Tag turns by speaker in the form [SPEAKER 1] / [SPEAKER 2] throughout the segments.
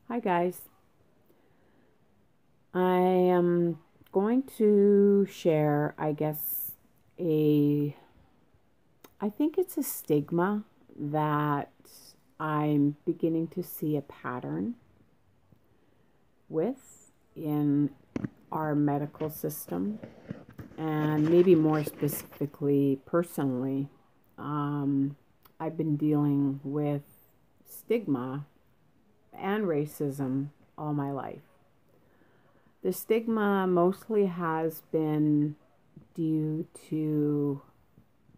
[SPEAKER 1] Hi guys. I am going to share, a I think it's a stigma that I'm beginning to see a pattern with in our medical system, and maybe more specifically, personally. Um, I've been dealing with stigma and racism all my life. The stigma mostly has been due to,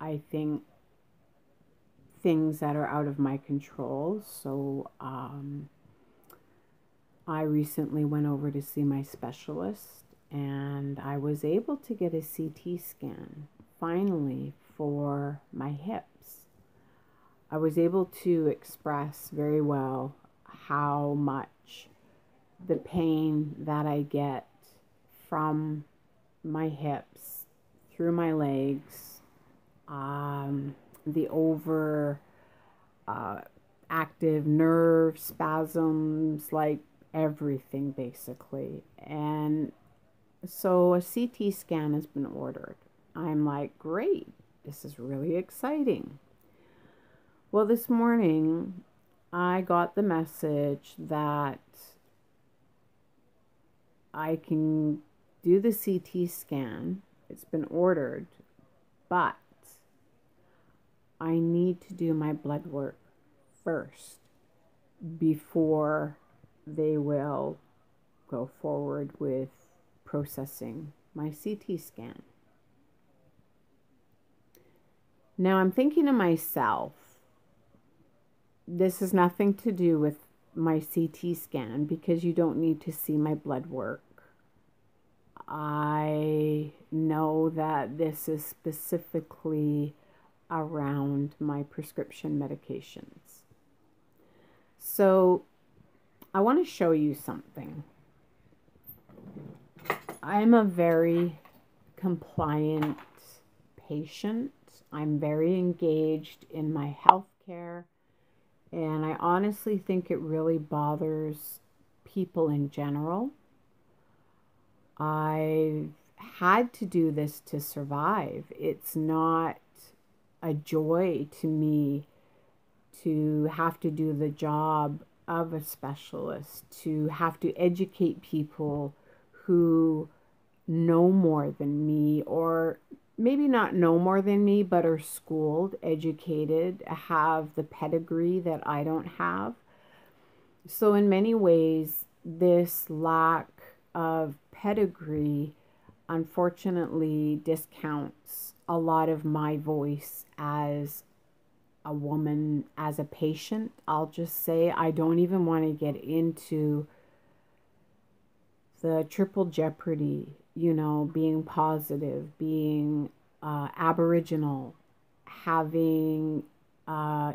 [SPEAKER 1] I think, things that are out of my control. I recently went over to see my specialist and I was able to get a CT scan finally for my hips. I was able to express very well how much the pain that I get from my hips through my legs, the over active nerve spasms, like everything basically. And so a CT scan has been ordered. I'm like, great, this is really exciting. Well, this morning I got the message that I can do the CT scan. It's been ordered, but I need to do my blood work first before they will go forward with processing my CT scan. Now I'm thinking to myself, this has nothing to do with my CT scan because you don't need to see my blood work. I know that this is specifically around my prescription medications. So I want to show you something. I'm a very compliant patient. I'm very engaged in my health care, and I honestly think it really bothers people in general. I've had to do this to survive. It's not a joy to me to have to do the job of a specialist, to have to educate people who know more than me, or maybe not know more than me, but are schooled, educated, have the pedigree that I don't have. So in many ways, this lack of pedigree unfortunately discounts a lot of my voice as a woman, as a patient. I'll just say I don't even want to get into the triple jeopardy, being positive, being Aboriginal, having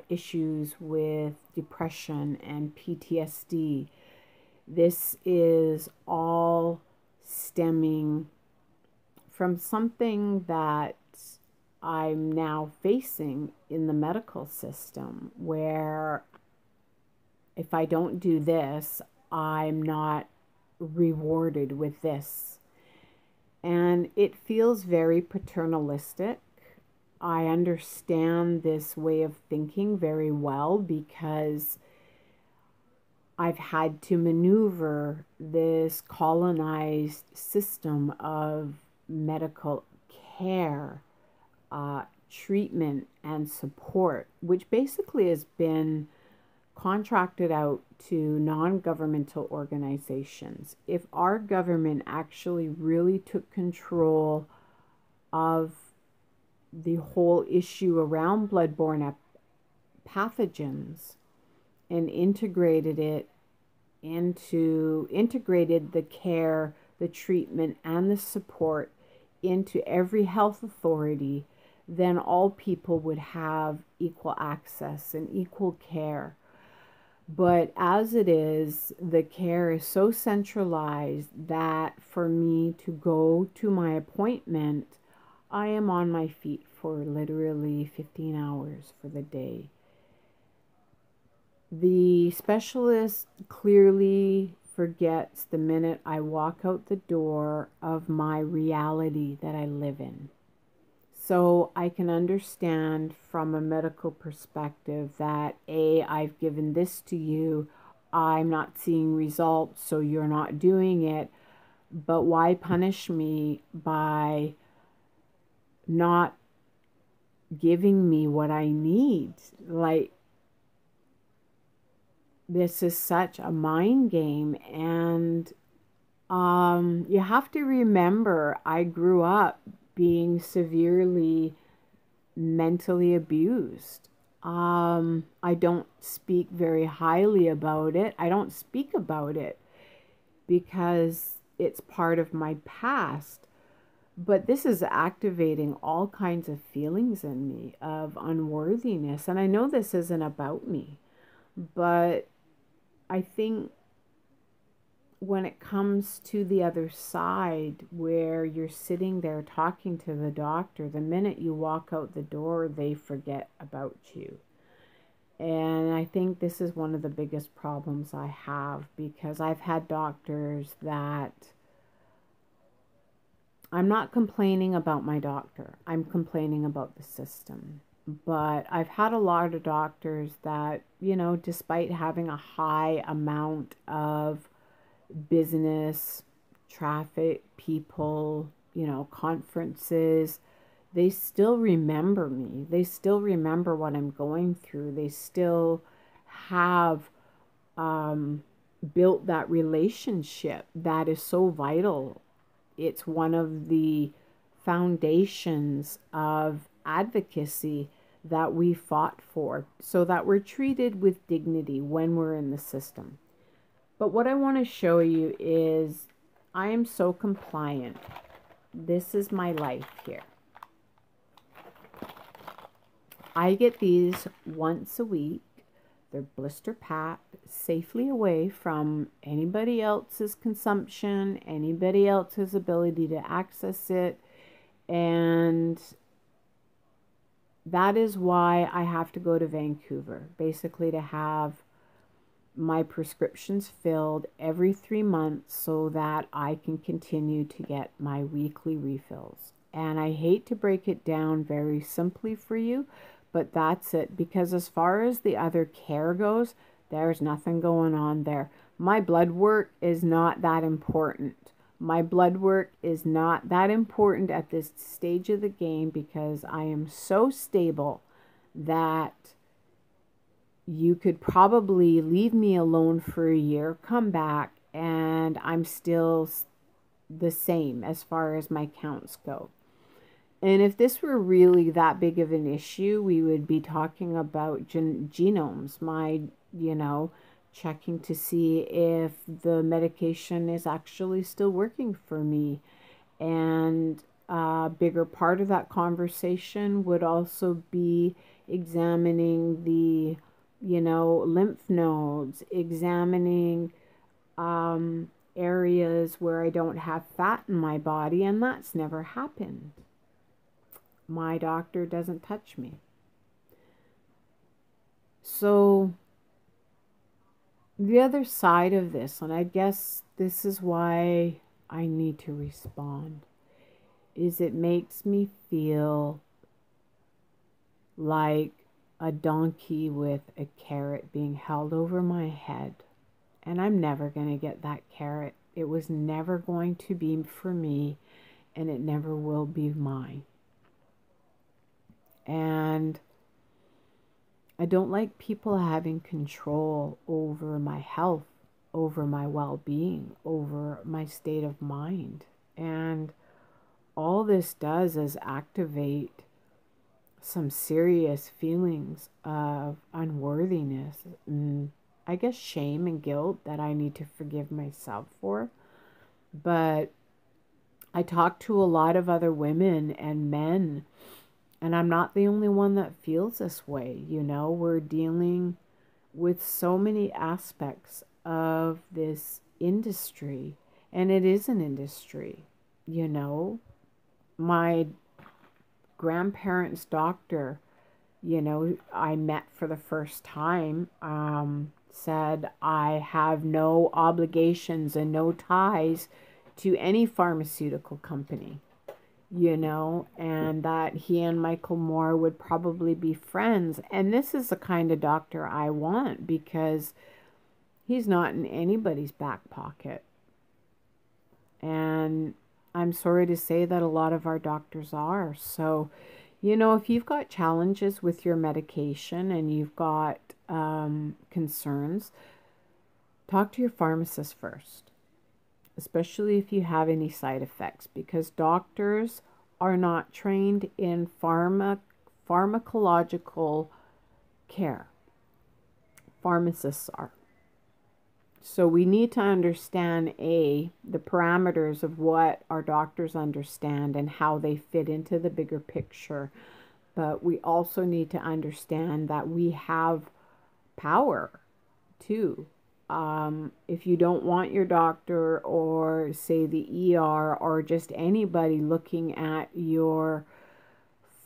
[SPEAKER 1] issues with depression and PTSD. This is all stemming from something that I'm now facing in the medical system, where if I don't do this, I'm not rewarded with this. And it feels very paternalistic. I understand this way of thinking very well because I've had to maneuver this colonized system of medical care, treatment, and support, which basically has been contracted out to non-governmental organizations. If our government actually really took control of the whole issue around bloodborne pathogens and integrated the care, the treatment, and the support into every health authority, then all people would have equal access and equal care. But as it is, the care is so centralized that for me to go to my appointment, I am on my feet for literally 15 hours for the day. The specialist clearly forgets the minute I walk out the door of my reality that I live in. So I can understand from a medical perspective that I've given this to you, I'm not seeing results, so you're not doing it. But why punish me by not giving me what I need? Like, this is such a mind game. And you have to remember, I grew up being severely mentally abused. I don't speak very highly about it. I don't speak about it because it's part of my past. But this is activating all kinds of feelings in me of unworthiness. And I know this isn't about me, but I think when it comes to the other side, where you're sitting there talking to the doctor, the minute you walk out the door, they forget about you. And I think this is one of the biggest problems I have, because I've had doctors that, I'm not complaining about my doctor, I'm complaining about the system. But I've had a lot of doctors that, you know, despite having a high amount of business, traffic, people, you know, conferences, they still remember me. They still remember what I'm going through. They still have built that relationship that is so vital. It's one of the foundations of advocacy that we fought for, so that we're treated with dignity when we're in the system. But what I want to show you is I am so compliant. This is my life here. I get these once a week. They're blister packed, safely away from anybody else's consumption, anybody else's ability to access it. And that is why I have to go to Vancouver, basically to have my prescriptions filled every 3 months so that I can continue to get my weekly refills. And I hate to break it down very simply for you, but that's it. Because as far as the other care goes, there's nothing going on there. My blood work is not that important. My blood work is not that important at this stage of the game, because I am so stable that you could probably leave me alone for a year, come back, and I'm still the same as far as my counts go. And if this were really that big of an issue, we would be talking about genomes, you know, checking to see if the medication is actually still working for me. And a bigger part of that conversation would also be examining the, you know, lymph nodes, examining areas where I don't have fat in my body, and that's never happened. My doctor doesn't touch me. So the other side of this, and I guess this is why I need to respond, is it makes me feel like a donkey with a carrot being held over my head. And I'm never going to get that carrot. It was never going to be for me, and it never will be mine. And I don't like people having control over my health, over my well-being, over my state of mind. And all this does is activate some serious feelings of unworthiness, and I guess shame and guilt that I need to forgive myself for. But I talk to a lot of other women and men, and I'm not the only one that feels this way. You know, we're dealing with so many aspects of this industry, and it is an industry. You know, my grandparents' doctor you know, I met for the first time, said I have no obligations and no ties to any pharmaceutical company, you know, and that he and Michael Moore would probably be friends. And this is the kind of doctor I want, because he's not in anybody's back pocket. And I'm sorry to say that a lot of our doctors are. So, you know, if you've got challenges with your medication and you've got concerns, talk to your pharmacist first, especially if you have any side effects, because doctors are not trained in pharmacological care. Pharmacists are. So we need to understand, the parameters of what our doctors understand and how they fit into the bigger picture. But we also need to understand that we have power too. If you don't want your doctor, or say the ER, or just anybody looking at your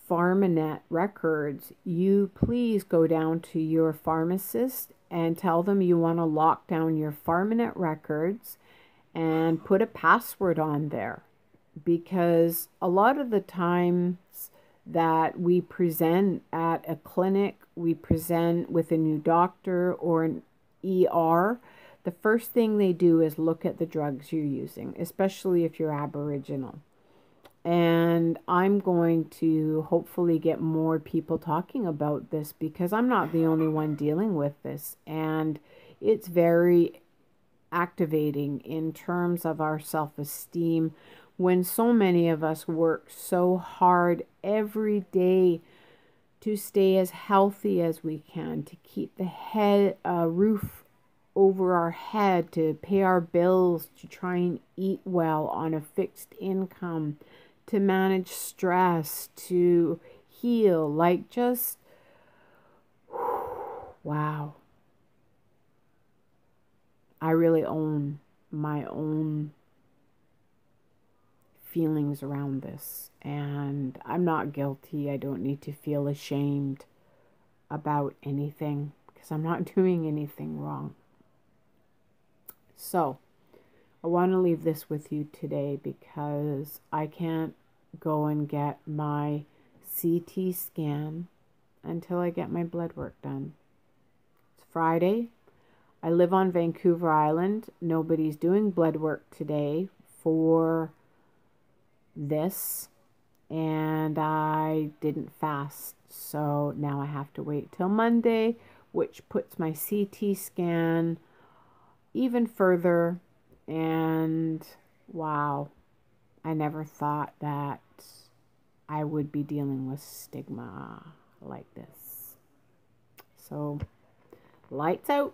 [SPEAKER 1] PharmaNet records, you please go down to your pharmacist and tell them you want to lock down your PharmaNet records and put a password on there. Because a lot of the times that we present at a clinic, we present with a new doctor or an ER, the first thing they do is look at the drugs you're using, especially if you're Aboriginal. And I'm going to hopefully get more people talking about this, because I'm not the only one dealing with this. And it's very activating in terms of our self-esteem, when so many of us work so hard every day to stay as healthy as we can, to keep the roof over our head, to pay our bills, to try and eat well on a fixed income, to manage stress, to heal. Like, just, wow. I really own my own feelings around this, and I'm not guilty. I don't need to feel ashamed about anything, because I'm not doing anything wrong. So I want to leave this with you today, because I can't go and get my CT scan until I get my blood work done. It's Friday. I live on Vancouver Island. Nobody's doing blood work today for this, and I didn't fast, so now I have to wait till Monday, which puts my CT scan even further. And wow, I never thought that I would be dealing with stigma like this. So, lights out.